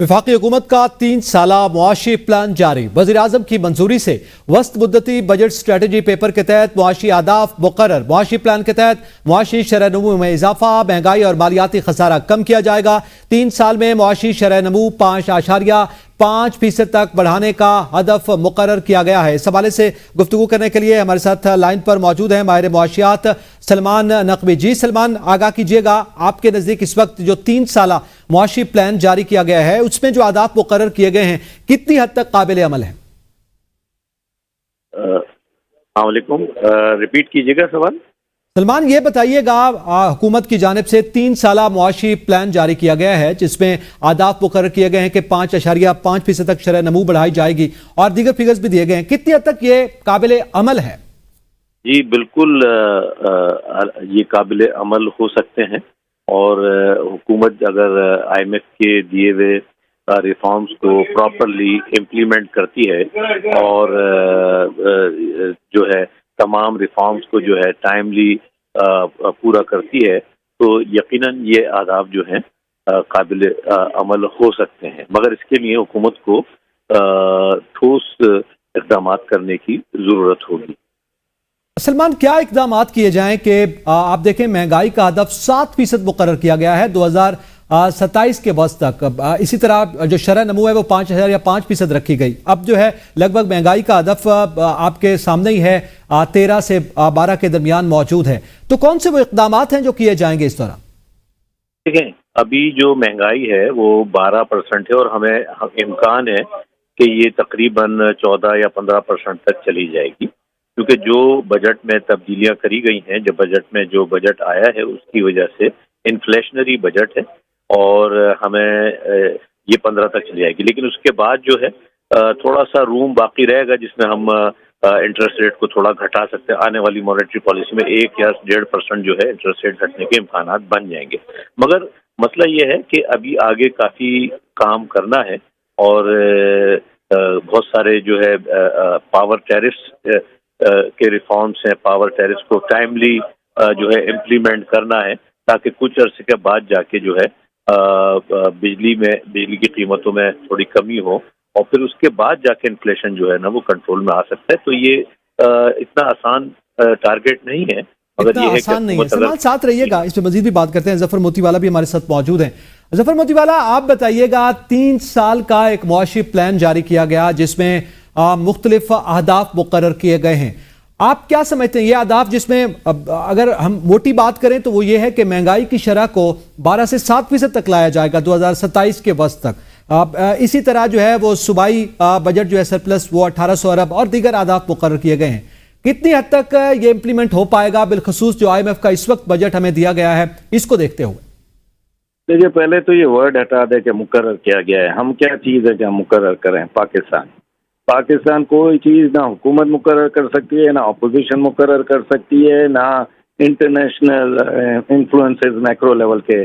वफाकी हुकूमत का 3 साला मुआशी प्लान जारी। वज़ीर-ए-आज़म की मंजूरी से वस्त मुद्दती बजट स्ट्रेटजी पेपर के तहत मुआशी आदाफ मुकर्रर। मुआशी प्लान के तहत मुआशी शरह-ए-नमू में इजाफा, महंगाई और मालियाती खसारा कम किया जाएगा। 3 साल में मुआशी शरह-ए-नमू 5.5% तक बढ़ाने का हदफ मुकर्रर किया गया है। इस हवाले से गुफ्तगू करने के लिए हमारे साथ लाइन पर मौजूद हैं माहिर मुआशियात सलमान नकवी। जी सलमान, आगाह कीजिएगा, आपके नज़दीक इस वक्त जो 3 साला मुआशी प्लान जारी किया गया है उसमें जो आदाफ मुकर्रर किए गए हैं कितनी हद तक काबिल अमल है? रिपीट कीजिएगा सवाल। सलमान, ये बताइएगा, हुकूमत की जानिब से 3 साला मुआशी प्लान जारी किया गया है जिसमें आदाफ मुकर्रर किए गए हैं कि 5.5% तक शरह नमू बढ़ाई जाएगी और दीगर फिगर्स भी दिए गए हैं। कितनी हद तक ये काबिल अमल है? जी बिल्कुल, ये काबिल अमल हो सकते हैं और हुकूमत अगर IMF के दिए हुए रिफॉर्म्स को प्रॉपरली इम्प्लीमेंट करती है और जो है तमाम रिफॉर्म्स को जो है टाइमली पूरा करती है तो यकीनन ये आदाब जो हैं काबिल अमल हो सकते हैं, मगर इसके लिए हुकूमत को ठोस इक़दाम करने की ज़रूरत होगी। सलमान, क्या इक़दामात किए जाएं कि आप देखें महंगाई का हदफ 7% मुकर्रर किया गया है 2027 के वक्त तक। इसी तरह जो शरह नमू है वो 5.5% रखी गई। अब जो है लगभग महंगाई का हदफ आपके सामने ही है 13 से 12 के दरमियान मौजूद है। तो कौन से वो इक़दामात हैं जो किए जाएंगे इस दौरान? देखें, अभी जो महंगाई है वो 12% है और हमें इम्कान है कि ये तकरीबन 14 या 15% तक चली जाएगी, क्योंकि जो बजट में तब्दीलियां करी गई हैं, जो बजट में जो बजट आया है उसकी वजह से इन्फ्लेशनरी बजट है और हमें ये 15 तक चली जाएगी। लेकिन उसके बाद जो है थोड़ा सा रूम बाकी रहेगा जिसमें हम इंटरेस्ट रेट को थोड़ा घटा सकते हैं। आने वाली मॉनेटरी पॉलिसी में 1 या 1.5% जो है इंटरेस्ट रेट घटने के इम्कान बन जाएंगे। मगर मसला ये है कि अभी आगे काफ़ी काम करना है और बहुत सारे जो है पावर टैरिफ्स के रिफॉर्म्स हैं। पावर टैरिफ्स को टाइमली जो है इम्प्लीमेंट करना है ताकि कुछ अरसे के बाद जाके जो है बिजली की कीमतों में थोड़ी कमी हो और फिर उसके बाद जाके इन्फ्लेशन जो है ना वो कंट्रोल में आ सकता है। तो ये इतना आसान टारगेट नहीं है, मगर ये आसान नहीं है। सलमान, साथ रहिएगा, इस पे मजीद भी बात करते हैं। जफर मोतीवाला भी हमारे साथ मौजूद हैं। जफर मोतीवाला, आप बताइएगा, 3 साल का एक मुआशी प्लान जारी किया गया जिसमें मुख्तलिफ अहदाफ मुकर्रर किए गए हैं। आप क्या समझते हैं ये अहदाफ, जिसमें अगर हम मोटी बात करें तो वो ये है कि महंगाई की शरह को 12 से 7% तक लाया जाएगा 2027 के वक्त तक। इसी तरह जो है वो सूबाई बजट जो है सरप्लस वो 1800 अरब और दीगर अहदाफ मुकर्रर किए गए हैं। कितनी हद तक ये इंप्लीमेंट हो पाएगा, बिलखसूस जो IMF का इस वक्त बजट हमें दिया गया है, इसको देखते हुए? देखिए, पहले तो ये वर्ड हटा दे कि मुकर्रर किया गया है। हम क्या चीज़ है कि हम मुकर्रर करें? पाकिस्तान कोई चीज़ ना हुकूमत मुकर्रर कर सकती है, ना अपोजिशन मुकर्रर कर सकती है, ना इंटरनेशनल इन्फ्लुएंसेस मैक्रो लेवल के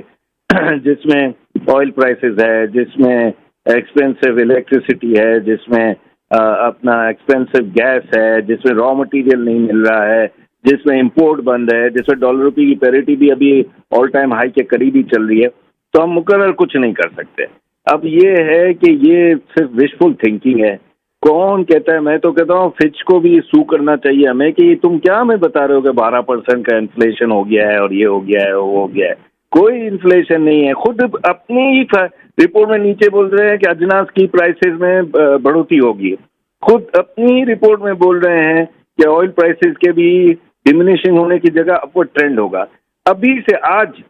जिसमें ऑयल प्राइसेस है, जिसमें एक्सपेंसिव इलेक्ट्रिसिटी है, जिसमें अपना एक्सपेंसिव गैस है, जिसमें रॉ मटेरियल नहीं मिल रहा है, जिसमें इंपोर्ट बंद है, जिसमें डॉलर रुपये की पैरिटी भी अभी ऑल टाइम हाई के करीब ही चल रही है। तो हम मुकर्रर कुछ नहीं कर सकते। अब ये है कि ये सिर्फ विशफुल थिंकिंग है। कौन कहता है? मैं तो कहता हूँ फिच को भी सू करना चाहिए हमें कि तुम क्या हमें बता रहे हो कि 12% का इन्फ्लेशन हो गया है और ये हो गया है वो हो गया है। कोई इन्फ्लेशन नहीं है। खुद अपनी ही रिपोर्ट में नीचे बोल रहे हैं कि अजनास की प्राइसेस में बढ़ोतरी होगी। खुद अपनी रिपोर्ट में बोल रहे हैं कि ऑयल प्राइसेस के भी डिमिनिशिंग होने की जगह अपवर्ड ट्रेंड होगा। अभी से आज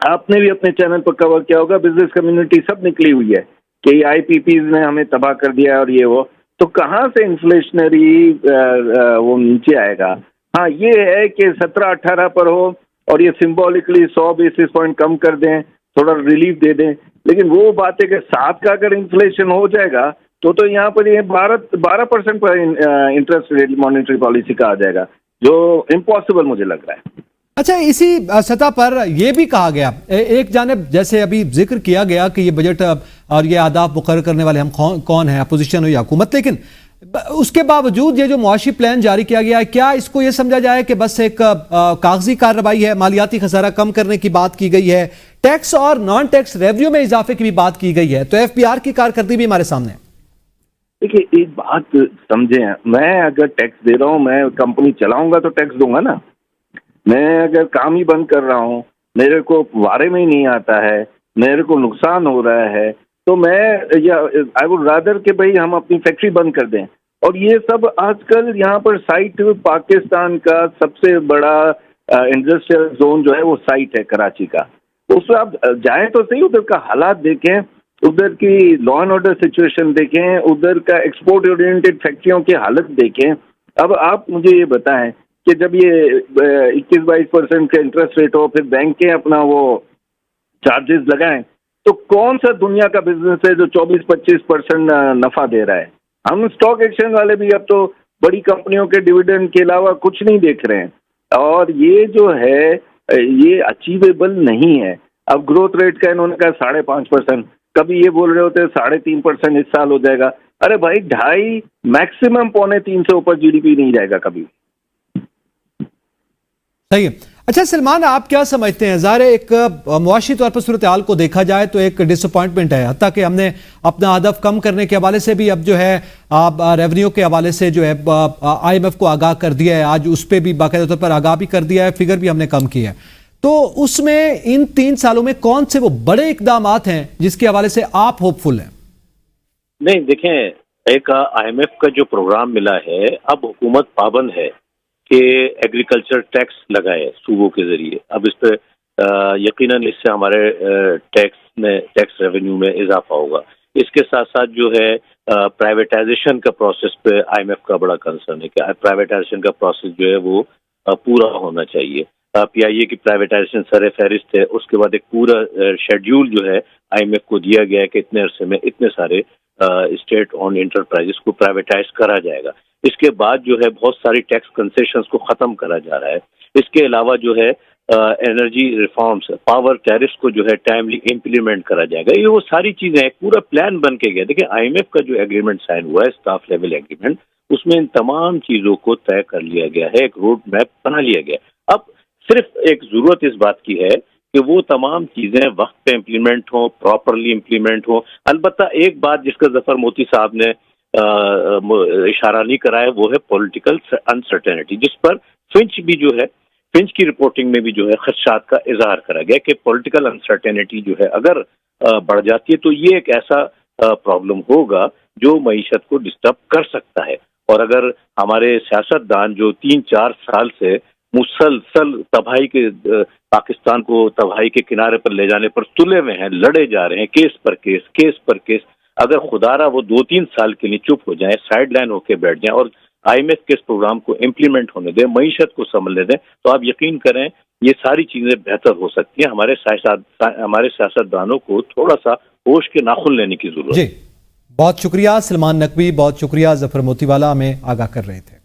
आपने भी अपने चैनल पर कवर किया होगा, बिजनेस कम्युनिटी सब निकली हुई है कि IPPs ने हमें तबाह कर दिया और ये वो। तो कहाँ से इन्फ्लेशनरी वो नीचे आएगा? हाँ, ये है कि 17-18 पर हो और ये सिंबॉलिकली 100 बेसिस पॉइंट कम कर दें, थोड़ा रिलीफ दे दें। लेकिन वो बात है कि 7 का अगर इन्फ्लेशन हो जाएगा तो यहाँ पर ये 12% पर इंटरेस्ट रेट मॉनेटरी पॉलिसी का आ जाएगा, जो इम्पॉसिबल मुझे लग रहा है। अच्छा, इसी सतह पर यह भी कहा गया, एक जानिब जैसे अभी जिक्र किया गया कि ये बजट और ये आदाब मुकर्रर करने वाले हम कौन है, अपोजिशन हो या हुकूमत, लेकिन उसके बावजूद ये जो मुआशी प्लान जारी किया गया है, क्या इसको ये समझा जाए कि बस एक कागजी कार्रवाई है, मालियाती खसारा कम करने की बात की गई है, टैक्स और नॉन टैक्स रेवेन्यू में इजाफे की भी बात की गई है, तो एफबीआर की कारकर्दगी भी हमारे सामने है। देखिए एक बात समझे, मैं अगर टैक्स दे रहा हूँ, मैं कंपनी चलाऊंगा तो टैक्स दूंगा ना। मैं अगर काम ही बंद कर रहा हूँ, मेरे को बारे में ही नहीं आता है, मेरे को नुकसान हो रहा है, तो मैं आई वुड रादर कि भाई हम अपनी फैक्ट्री बंद कर दें। और ये सब आजकल यहाँ पर साइट पाकिस्तान का सबसे बड़ा इंडस्ट्रियल जोन जो है वो साइट है कराची का। उसमें आप जाएं तो सही, उधर का हालात देखें, उधर की लॉ एंड ऑर्डर सिचुएशन देखें, उधर का एक्सपोर्ट ओरिएंटेड फैक्ट्रियों की हालत देखें। अब आप मुझे ये बताएं कि जब ये 21-22% का इंटरेस्ट रेट हो, फिर बैंकें अपना वो चार्जेस लगाएं, तो कौन सा दुनिया का बिजनेस है जो 24-25% नफा दे रहा है? हम स्टॉक एक्सचेंज वाले भी अब तो बड़ी कंपनियों के डिविडेंड के अलावा कुछ नहीं देख रहे हैं, और ये जो है ये अचीवेबल नहीं है। अब ग्रोथ रेट का इन्होंने कहा 5.5%, कभी ये बोल रहे होते 3.5% इस साल हो जाएगा। अरे भाई 2.5 मैक्सिमम 2.25 से ऊपर जीडीपी नहीं जाएगा कभी। सही है। अच्छा सलमान, आप क्या समझते हैं? ज़ाहिर है एक मुआशी तौर पर सूरत हाल को देखा जाए तो एक डिसअपॉइंटमेंट है, हत्ता कि हमने अपना हदफ कम करने के हवाले से भी अब जो है रेवेन्यू के हवाले से जो है IMF को आगाह कर दिया है, आज उस पर भी बाकायदा तौर पर आगाह भी कर दिया है, फिगर भी हमने कम किया है। तो उसमें इन 3 सालों में कौन से वो बड़े इकदामात हैं जिसके हवाले से आप होपफुल हैं? नहीं देखें, एक IMF का जो प्रोग्राम मिला है, अब हुकूमत पाबंद है कि एग्रीकल्चर टैक्स लगाए सूबों के जरिए। अब इस पर यकीनन इससे हमारे टैक्स रेवेन्यू में इजाफा होगा। इसके साथ साथ जो है प्राइवेटाइजेशन का प्रोसेस पे IMF का बड़ा कंसर्न है कि प्राइवेटाइजेशन का प्रोसेस जो है वो पूरा होना चाहिए। PIA की प्राइवेटाइजेशन सर फहरिस्त है, उसके बाद एक पूरा शेड्यूल जो है IMF को दिया गया है कि इतने अरसे में इतने सारे स्टेट ऑन इंटरप्राइजेस को प्राइवेटाइज करा जाएगा। इसके बाद जो है बहुत सारी टैक्स कंसेशंस को खत्म करा जा रहा है। इसके अलावा जो है एनर्जी रिफॉर्म्स, पावर टैरिफ्स को जो है टाइमली इम्प्लीमेंट करा जाएगा। ये वो सारी चीजें एक पूरा प्लान बन के गया। देखिए IMF का जो एग्रीमेंट साइन हुआ है, स्टाफ लेवल एग्रीमेंट, उसमें इन तमाम चीजों को तय कर लिया गया है, एक रोड मैप बना लिया गया। अब सिर्फ एक जरूरत इस बात की है कि वो तमाम चीजें वक्त पे इम्प्लीमेंट हो, प्रॉपरली इम्प्लीमेंट हो। अलबत्ता एक बात जिसका जफर मोती साहब ने इशारा नहीं कराया, वो है पॉलिटिकल अनसर्टेनिटी, जिस पर फिंच भी जो है, फिंच की रिपोर्टिंग में भी जो है खदशात का इजहार करा गया कि पॉलिटिकल अनसर्टेनिटी जो है अगर बढ़ जाती है तो ये एक ऐसा प्रॉब्लम होगा जो मईशत को डिस्टर्ब कर सकता है। और अगर हमारे सियासतदान जो 3-4 साल से मुसलसल तबाही के पाकिस्तान को तबाही के किनारे पर ले जाने पर तुले हुए हैं, लड़े जा रहे हैं केस पर केस, अगर खुदारा वो 2-3 साल के लिए चुप हो जाए, साइड लाइन होकर बैठ जाए और IMF के इस प्रोग्राम को इम्प्लीमेंट होने दें, मईशत को संभलने दें, तो आप यकीन करें ये सारी चीजें बेहतर हो सकती हैं। हमारे सियासतदानों को थोड़ा सा होश के नाखुन लेने की जरूरत है। जी बहुत शुक्रिया सलमान नकवी, बहुत शुक्रिया। जफर मोतीवाला हमें आगाह कर रहे थे।